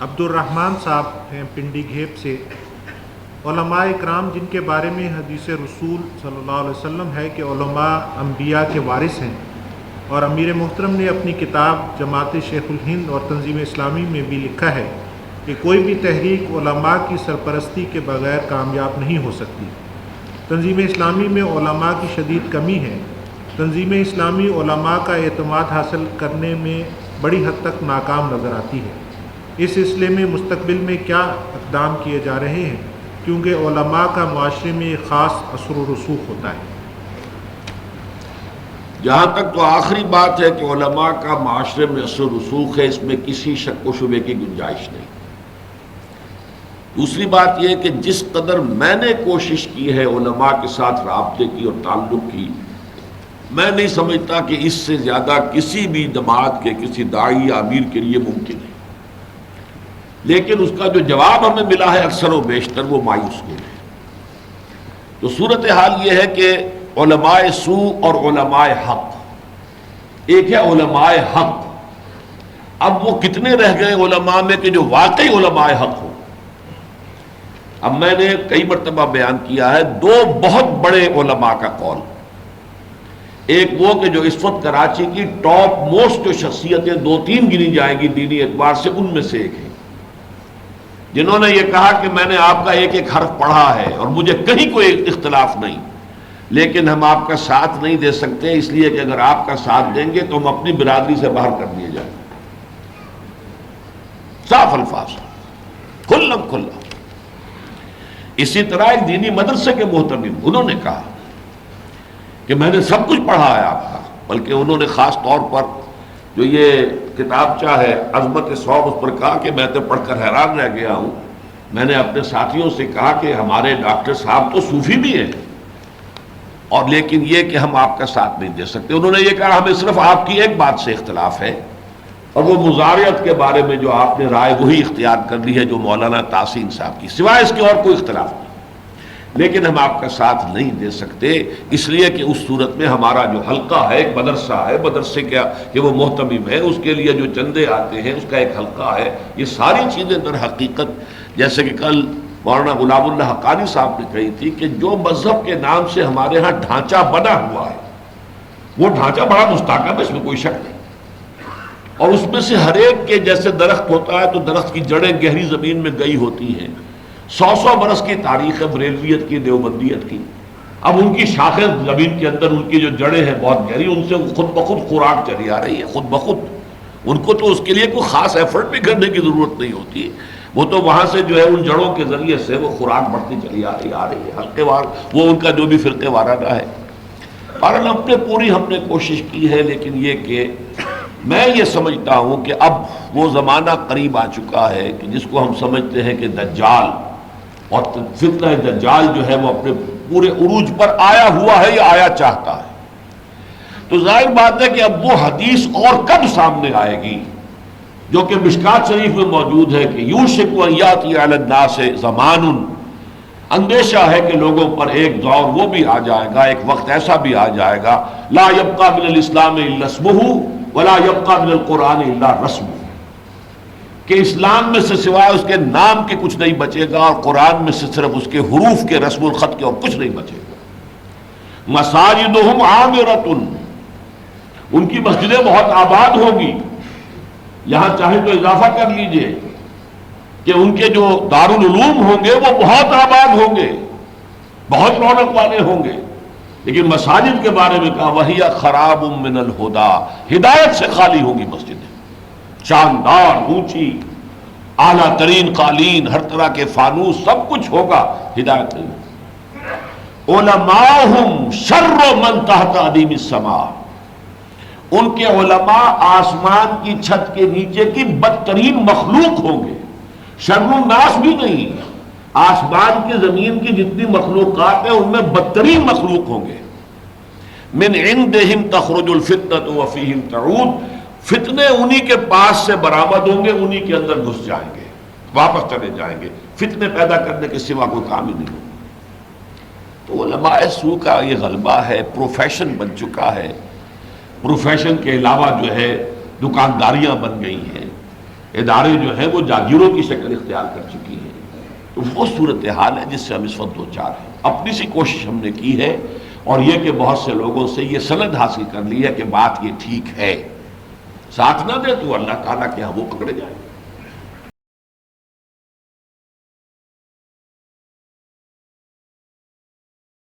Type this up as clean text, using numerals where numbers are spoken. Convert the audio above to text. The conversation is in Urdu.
عبد الرحمن صاحب ہیں پنڈی گھیپ سے۔ علماء اکرام جن کے بارے میں حدیث رسول صلی اللہ علیہ وسلم ہے کہ علماء انبیاء کے وارث ہیں، اور امیر محترم نے اپنی کتاب جماعت شیخ الہند اور تنظیم اسلامی میں بھی لکھا ہے کہ کوئی بھی تحریک علماء کی سرپرستی کے بغیر کامیاب نہیں ہو سکتی۔ تنظیم اسلامی میں علماء کی شدید کمی ہے۔ تنظیم اسلامی علماء کا اعتماد حاصل کرنے میں بڑی حد تک ناکام نظر آتی ہے۔ اس سلسلے میں مستقبل میں کیا اقدام کیے جا رہے ہیں، کیونکہ علماء کا معاشرے میں ایک خاص اثر و رسوخ ہوتا ہے؟ جہاں تک تو آخری بات ہے کہ علماء کا معاشرے میں اثر و رسوخ ہے، اس میں کسی شک و شبے کی گنجائش نہیں۔ دوسری بات یہ کہ جس قدر میں نے کوشش کی ہے علماء کے ساتھ رابطے کی اور تعلق کی، میں نہیں سمجھتا کہ اس سے زیادہ کسی بھی جماعت کے کسی داعی یا امیر کے لیے ممکن ہے، لیکن اس کا جو جواب ہمیں ملا ہے اکثر و بیشتر وہ مایوس کن ہے۔ تو صورتحال یہ ہے کہ علماء سوء اور علماء حق، ایک ہے علماء حق، اب وہ کتنے رہ گئے علماء میں کہ جو واقعی علماء حق ہو؟ اب میں نے کئی مرتبہ بیان کیا ہے دو بہت بڑے علماء کا قول، ایک وہ کہ جو اس وقت کراچی کی ٹاپ موسٹ جو شخصیتیں دو تین گنی جائیں گی دینی اعتبار سے، ان میں سے ایک ہے، جنہوں نے یہ کہا کہ میں نے آپ کا ایک ایک حرف پڑھا ہے اور مجھے کہیں کوئی اختلاف نہیں، لیکن ہم آپ کا ساتھ نہیں دے سکتے، اس لیے کہ اگر آپ کا ساتھ دیں گے تو ہم اپنی برادری سے باہر کر دیے جائیں گے۔ صاف الفاظ، کھلم کھلا۔ اسی طرح ایک دینی مدرسے کے محتمم، انہوں نے کہا کہ میں نے سب کچھ پڑھا ہے آپ کا، بلکہ انہوں نے خاص طور پر جو یہ کتابچہ ہے عظمت صوب، اس پر کہا کہ میں تو پڑھ کر حیران رہ گیا ہوں، میں نے اپنے ساتھیوں سے کہا کہ ہمارے ڈاکٹر صاحب تو صوفی بھی ہیں، اور لیکن یہ کہ ہم آپ کا ساتھ نہیں دے سکتے۔ انہوں نے یہ کہا ہمیں صرف آپ کی ایک بات سے اختلاف ہے، اور وہ مزاریت کے بارے میں جو آپ نے رائے وہی اختیار کر لی ہے جو مولانا تحسین صاحب کی، سوائے اس کے اور کوئی اختلاف نہیں، لیکن ہم آپ کا ساتھ نہیں دے سکتے، اس لیے کہ اس صورت میں ہمارا جو حلقہ ہے ایک مدرسہ ہے، مدرسے کیا کہ وہ محتمم ہے، اس کے لیے جو چندے آتے ہیں اس کا ایک حلقہ ہے، یہ ساری چیزیں در حقیقت جیسے کہ کل مولانا غلام اللہ حقانی صاحب نے کہی تھی کہ جو مذہب کے نام سے ہمارے ہاں ڈھانچہ بنا ہوا ہے وہ ڈھانچہ بڑا مستحکم ہے، اس میں کوئی شک نہیں، اور اس میں سے ہر ایک کے جیسے درخت ہوتا ہے تو درخت کی جڑیں گہری زمین میں گئی ہوتی ہیں، 100 برس کی تاریخ ہے بریلویت کی، دیوبندیت کی، اب ان کی شاخیں زمین کے اندر، ان کی جو جڑیں ہیں بہت گہری، ان سے خود بخود خوراک چلی آ رہی ہے، خود بخود، ان کو تو اس کے لیے کوئی خاص ایفرٹ بھی کرنے کی ضرورت نہیں ہوتی ہے، وہ تو وہاں سے جو ہے ان جڑوں کے ذریعے سے وہ خوراک بڑھتی چلی آ رہی ہے، حلقے وار وہ ان کا جو بھی فرقے وارانہ ہے۔ بہرحال ہم نے کوشش کی ہے، لیکن یہ کہ میں یہ سمجھتا ہوں کہ اب وہ زمانہ قریب آ چکا ہے کہ جس کو ہم سمجھتے ہیں کہ دجال اور فتنہ دجال جو ہے وہ اپنے پورے عروج پر آیا ہوا ہے یا آیا چاہتا ہے، تو ظاہر بات ہے کہ اب وہ حدیث اور کب سامنے آئے گی جو کہ مشکات شریف میں موجود ہے کہ یوشک ان یاتی علی الناس زمان، اندیشہ ہے کہ لوگوں پر ایک دور وہ بھی آ جائے گا، ایک وقت ایسا بھی آ جائے گا، لا یبقى من الاسلام الا اسمہ ولا يبقى من القرآن الا رسمہ، کہ اسلام میں سے سوائے اس کے نام کے کچھ نہیں بچے گا، اور قرآن میں سے صرف اس کے حروف کے رسم الخط کے اور کچھ نہیں بچے گا۔ مساجدہم عامرۃ، ان کی مسجدیں بہت آباد ہوں گی، یہاں چاہے تو اضافہ کر لیجئے کہ ان کے جو دارالعلوم ہوں گے وہ بہت آباد ہوں گے، بہت رونق والے ہوں گے، لیکن مساجد کے بارے میں کہا وَهِيَ خَرَابٌ مِّنَ الْهُدَىٰ، ہدایت سے خالی ہوں گی مسجدیں، شاندار، اونچی، اعلیٰ ترین قالین، ہر طرح کے فانوس، سب کچھ ہوگا، ہدایت نہیں ہوگی۔ علماؤہم شر من تحت ادیم السماء، ان کے علماء آسمان کی چھت کے نیچے کی بدترین مخلوق ہوں گے، شر الناس بھی نہیں، آسمان کی زمین کی جتنی مخلوقات ہیں ان میں بدترین مخلوق ہوں گے۔ من عندہم تخرج الفتنة وفیہم تعود، فتنے انہی کے پاس سے برآمد ہوں گے، انہی کے اندر گھس جائیں گے، واپس چلے جائیں گے، فتنے پیدا کرنے کے سوا کوئی کام ہی نہیں ہوگا۔ تو علماء سوء کا یہ غلبہ ہے، پروفیشن بن چکا ہے، پروفیشن کے علاوہ جو ہے دکانداریاں بن گئی ہیں، ادارے جو ہیں وہ جاگیروں کی شکل اختیار کر چکی ہیں. تو وہ صورتحال ہے جس سے ہم اس وقت دو چار ہیں. اپنی سی کوشش ہم نے کی ہے اور یہ کہ بہت سے لوگوں سے یہ سند حاصل کر لی ہے کہ بات یہ ٹھیک ہے. ساتھ نہ دے تو اللہ تعالیٰ کے ہاں وہ پکڑے جائیں.